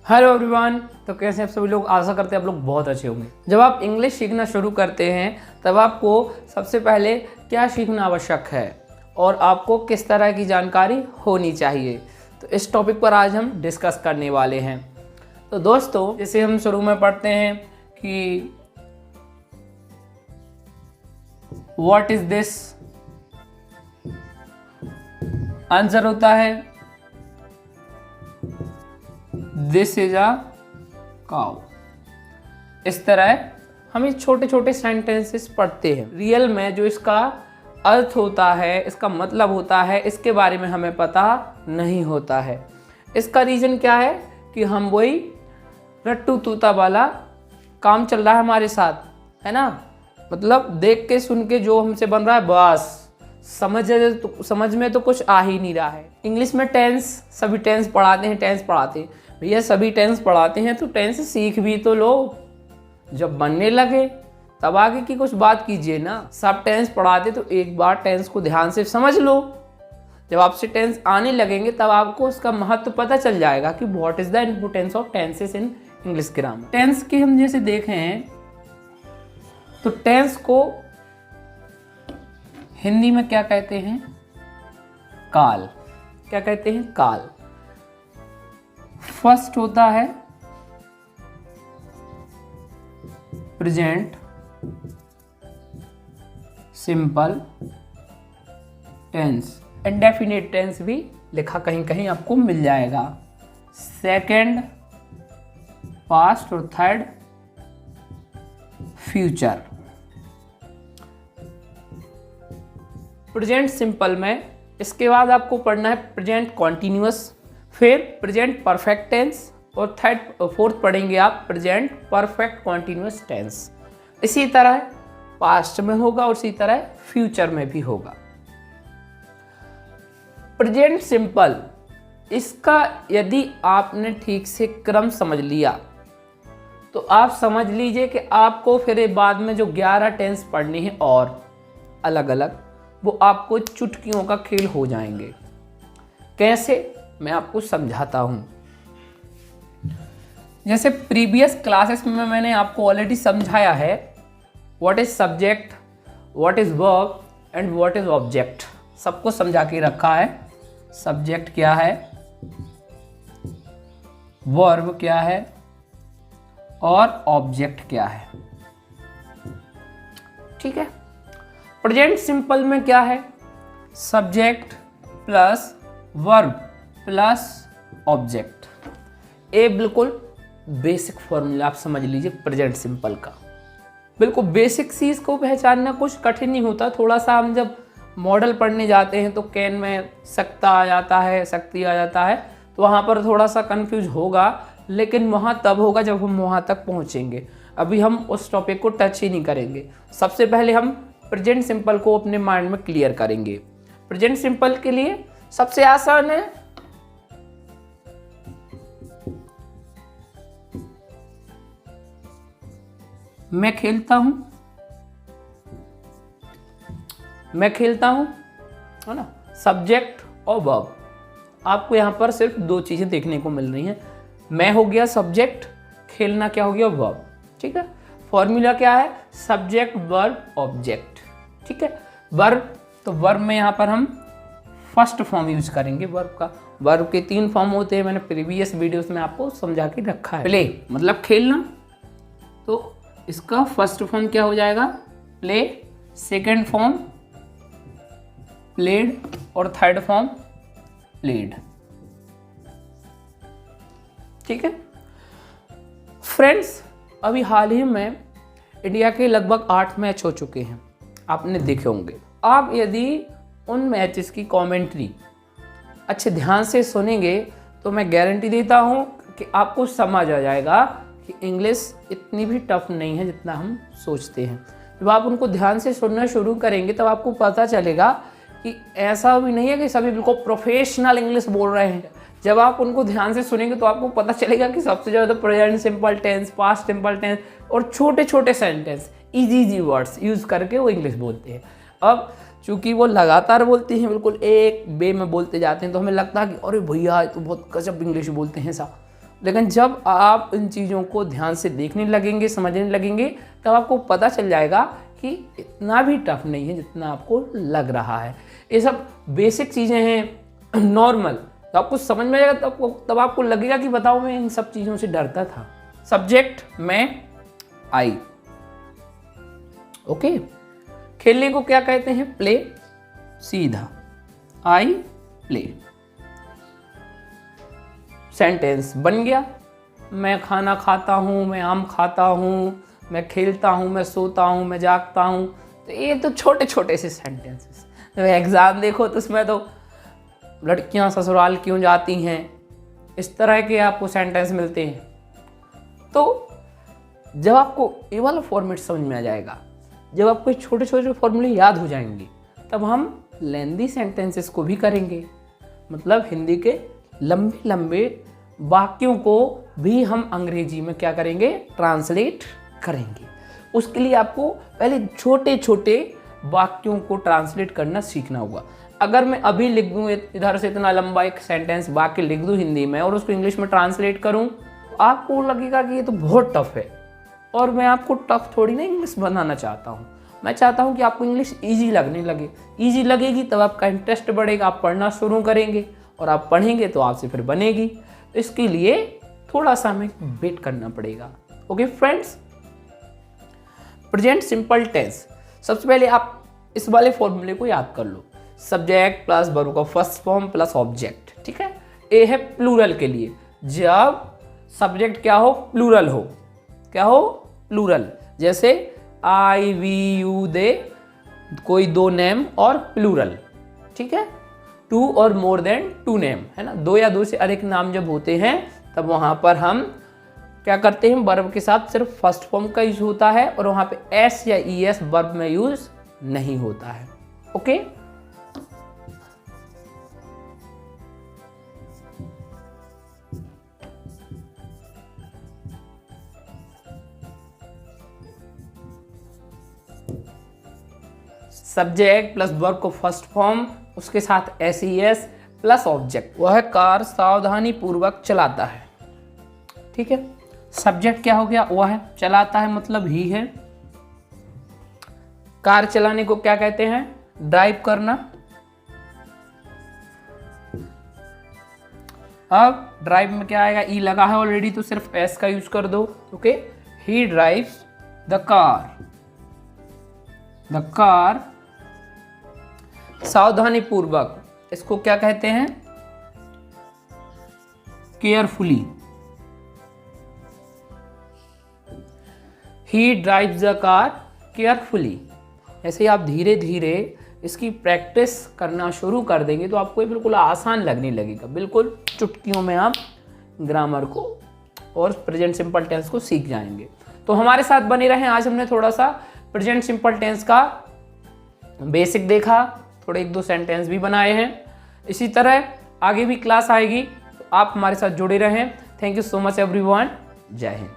Hello everyone. तो कैसे आप सभी लोग, आशा करते हैं आप लोग बहुत अच्छे होंगे। जब आप इंग्लिश सीखना शुरू करते हैं तब आपको सबसे पहले क्या सीखना आवश्यक है और आपको किस तरह की जानकारी होनी चाहिए, तो इस टॉपिक पर आज हम डिस्कस करने वाले हैं। तो दोस्तों, जैसे हम शुरू में पढ़ते हैं कि व्हाट इज दिस, आंसर होता है दिस इज अ काउ। इस तरह हम ये छोटे छोटे सेंटेंसेस पढ़ते हैं। रियल में जो इसका अर्थ होता है, इसका मतलब होता है, इसके बारे में हमें पता नहीं होता है। इसका रीज़न क्या है कि हम वही रट्टू तूता वाला काम चल रहा है हमारे साथ, है ना। मतलब देख के सुन के जो हमसे बन रहा है, बस समझ में तो कुछ आ ही नहीं रहा है। इंग्लिश में टेंस, सभी टेंस पढ़ाते हैं, टेंस पढ़ाते हैं। भैया सभी टेंस पढ़ाते हैं तो टेंस सीख भी तो लो। जब बनने लगे तब आगे की कुछ बात कीजिए ना। सब टेंस पढ़ाते तो एक बार टेंस को ध्यान से समझ लो। जब आपसे टेंस आने लगेंगे तब आपको उसका महत्व पता चल जाएगा कि what is the importance of tenses in English grammar. Tense की हम जैसे देखें तो टेंस को हिंदी में क्या कहते हैं? काल। क्या कहते हैं? काल। फर्स्ट होता है present simple tense, indefinite tense भी लिखा कहीं कहीं आपको मिल जाएगा। सेकंड पास्ट और थर्ड फ्यूचर। प्रेजेंट सिंपल में इसके बाद आपको पढ़ना है प्रेजेंट कॉन्टिन्यूअस, फिर प्रेजेंट परफेक्ट टेंस और फोर्थ पढ़ेंगे आप प्रेजेंट परफेक्ट कॉन्टिन्यूअस टेंस। इसी तरह पास्ट में होगा और इसी तरह फ्यूचर में भी होगा। प्रेजेंट सिंपल, इसका यदि आपने ठीक से क्रम समझ लिया तो आप समझ लीजिए कि आपको फिर बाद में जो 11 टेंस पढ़ने हैं और अलग अलग, वो आपको चुटकियों का खेल हो जाएंगे। कैसे, मैं आपको समझाता हूं। जैसे प्रीवियस क्लासेस में मैंने आपको ऑलरेडी समझाया है what is subject, what is verb and what is object. सबको समझा के रखा है। सब्जेक्ट क्या है, वर्ब क्या है और ऑब्जेक्ट क्या है। ठीक है। प्रेजेंट सिंपल में क्या है? Subject plus verb plus object. ये बिल्कुल बेसिक फॉर्मूला आप समझ लीजिए प्रेजेंट सिंपल का। बिल्कुल बेसिक सी, इसको पहचानना कुछ कठिन नहीं होता। थोड़ा सा हम जब मॉडल पढ़ने जाते हैं तो कैन में सकता आ जाता है, शक्ति आ जाता है, तो वहाँ पर थोड़ा सा कंफ्यूज होगा, लेकिन वहाँ तब होगा जब हम वहाँ तक पहुँचेंगे। अभी हम उस टॉपिक को टच ही नहीं करेंगे। सबसे पहले हम प्रेजेंट सिंपल को अपने माइंड में क्लियर करेंगे। प्रेजेंट सिंपल के लिए सबसे आसान है मैं खेलता हूं, है ना। सब्जेक्ट और वर्ब, आपको यहां पर सिर्फ दो चीजें देखने को मिल रही हैं। मैं हो गया सब्जेक्ट, खेलना क्या हो गया? वर्ब। ठीक है। फॉर्मूला क्या है? Subject verb object. ठीक है। वर्ब, तो वर्ब में यहां पर हम फर्स्ट फॉर्म यूज करेंगे वर्ब का। वर्ब के 3 फॉर्म होते हैं, मैंने प्रीवियस वीडियोस में आपको समझा के रखा है। प्ले मतलब खेलना, तो इसका फर्स्ट फॉर्म क्या हो जाएगा? प्ले। सेकंड फॉर्म प्लेड और थर्ड फॉर्म प्लेड। ठीक है फ्रेंड्स, अभी हाल ही में इंडिया के लगभग 8 मैच हो चुके हैं, आपने देखे होंगे। आप यदि उन मैचेस की कमेंट्री अच्छे ध्यान से सुनेंगे तो मैं गारंटी देता हूं कि आपको समझ आ जाएगा कि इंग्लिश इतनी भी टफ नहीं है जितना हम सोचते हैं। जब आप उनको ध्यान से सुनना शुरू करेंगे तब आपको पता चलेगा कि ऐसा भी नहीं है कि सभी बिल्कुल प्रोफेशनल इंग्लिश बोल रहे हैं। जब आप उनको ध्यान से सुनेंगे तो आपको पता चलेगा कि सबसे ज़्यादा present simple tense, past simple tense और छोटे छोटे सेंटेंस, इजी वर्ड्स यूज़ करके वो इंग्लिश बोलते हैं। अब चूँकि वो लगातार बोलते हैं, बिल्कुल एक वे में बोलते जाते हैं, तो हमें लगता है कि अरे भैया तो बहुत गजब इंग्लिश बोलते हैं साहब। लेकिन जब आप इन चीज़ों को ध्यान से देखने लगेंगे, समझने लगेंगे, तब आपको पता चल जाएगा कि इतना भी टफ नहीं है जितना आपको लग रहा है। ये सब बेसिक चीज़ें हैं, नॉर्मल, तो आपको समझ में आएगा, तब आपको लगेगा कि बताओ मैं इन सब चीज़ों से डरता था। सब्जेक्ट मैं, आई। ओके, खेलने को क्या कहते हैं? प्ले। सीधा, आई प्ले। सेंटेंस बन गया, मैं खाना खाता हूँ, मैं आम खाता हूँ, मैं खेलता हूँ, मैं सोता हूँ, मैं जागता हूँ। तो ये तो छोटे छोटे से सेंटेंसेस। जब एग्ज़ाम देखो तो उसमें तो लड़कियाँ ससुराल क्यों जाती हैं, इस तरह के आपको सेंटेंस मिलते हैं। तो जब आपको ये वाला फॉर्मेट समझ में आ जाएगा, जब आपको छोटे छोटे फॉर्मूले याद हो जाएंगे, तब हम लेंदी सेंटेंसेस को भी करेंगे। मतलब हिंदी के लंबे लंबे वाक्यों को भी हम अंग्रेजी में क्या करेंगे? ट्रांसलेट करेंगे। उसके लिए आपको पहले छोटे छोटे वाक्यों को ट्रांसलेट करना सीखना होगा। अगर मैं अभी लिख दूँ इधर से इतना लंबा एक सेंटेंस वाक्य लिख दूँ हिंदी में और उसको इंग्लिश में ट्रांसलेट करूँ, तो आपको लगेगा कि ये तो बहुत टफ है। और मैं आपको टफ थोड़ी ना इंग्लिश बनाना चाहता हूँ, मैं चाहता हूँ कि आपको इंग्लिश ईजी लगने लगे। ईजी लगेगी तब आपका इंटरेस्ट बढ़ेगा, आप पढ़ना शुरू करेंगे, और आप पढ़ेंगे तो आपसे फिर बनेगी। तो इसके लिए थोड़ा सा हमें वेट करना पड़ेगा। Okay friends, present simple tense, सबसे पहले आप इस वाले फॉर्मूले को याद कर लो। सब्जेक्ट प्लस वर्ब का फर्स्ट फॉर्म प्लस ऑब्जेक्ट, ठीक है। ए है प्लूरल के लिए, जब सब्जेक्ट क्या हो? प्लूरल हो। क्या हो? प्लूरल। जैसे आई, वी, यू, दे, कोई दो नेम और प्लूरल, ठीक है। टू और मोर देन टू नेम, है ना। दो या दो से अधिक नाम जब होते हैं तब वहां पर हम क्या करते हैं? वर्ब के साथ सिर्फ फर्स्ट फॉर्म का यूज होता है और वहां पे एस या ई एस वर्ब में यूज नहीं होता है। ओके, सब्जेक्ट प्लस वर्ब को फर्स्ट फॉर्म, उसके साथ S E S plus object. वह कार सावधानी पूर्वक चलाता है, ठीक है। सब्जेक्ट क्या हो गया? वह चलाता है, मतलब ही है। कार चलाने को क्या कहते हैं? ड्राइव करना। अब ड्राइव में क्या आएगा? ई लगा है ऑलरेडी, तो सिर्फ एस का यूज कर दो। Okay, he drives the car. The car सावधानी पूर्वक, इसको क्या कहते हैं? Carefully. He drives the car carefully. ऐसे ही आप धीरे धीरे इसकी प्रैक्टिस करना शुरू कर देंगे तो आपको ये बिल्कुल आसान लगने लगेगा। बिल्कुल चुटकियों में आप ग्रामर को और प्रेजेंट सिंपल टेंस को सीख जाएंगे। तो हमारे साथ बने रहें। आज हमने थोड़ा सा प्रेजेंट सिंपल टेंस का बेसिक देखा, थोड़े एक दो सेंटेंस भी बनाए हैं। इसी तरह आगे भी क्लास आएगी, तो आप हमारे साथ जुड़े रहें। Thank you so much everyone. जय हिंद।